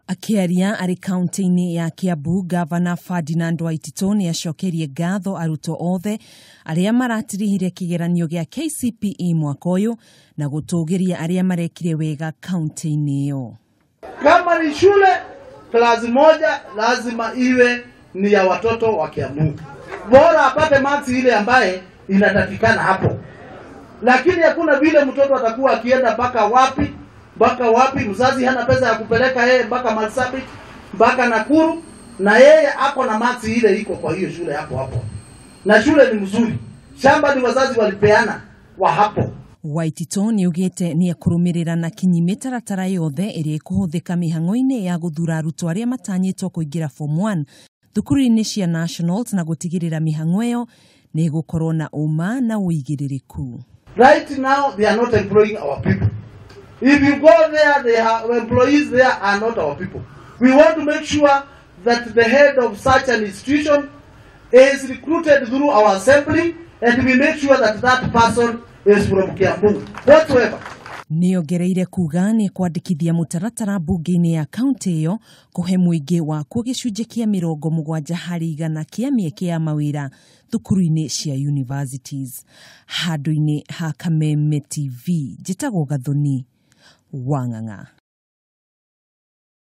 Akiaria ari kaunti-ini ya Kiambu, Gavana Ferdinand Waititu ni acokerie ngatho arutwo othe aria maratirihire kigeranio gia KCPE mwaka uyu na gutugiria aria marekire wega kaunti-ini iyo. Kama ni shule klasi moja lazima iwe ni ya watoto wa Kiambu. Bora apate marks ile ambaye inatakikana hapo. Lakini hakuna vile mtoto atakuwa akienda mpaka wapi mzazi hana pesa ya kupeleka yeye mpaka Marsabit mpaka Nakuru na yeye ako na marks ile iko kwa hiyo shule hapo. Na shule ni mzuri. Shamba ni wazazi walipeana wa hapo. Waititu ni ugite ni akurumirira na kinyi mitaratara yothe iri kuhuthika mihango-ini ya guthura arutwo aria matanyitwo kuingira form 1 thukuru-ini cia Nationals na gutigirira mihango iyo ni gukorwo na uma na uigiririku. Right now they are not employing our people. If you go there, the employees there are not our people. We want to make sure that the head of such an institution is recruited through our assembly, and we make sure that that person is from Kiambu whatsoever. Niongereire kuga ni kwandikithia mutaratara bunge-ini ya kaunti iyo kuhe muingi wa gicunji kia 70 hari 100 kia mieke ya mawira thukuru-ini cia universities. Handu-ini ha Kameme TV, njitagwo Gathoni Wang'ang'a.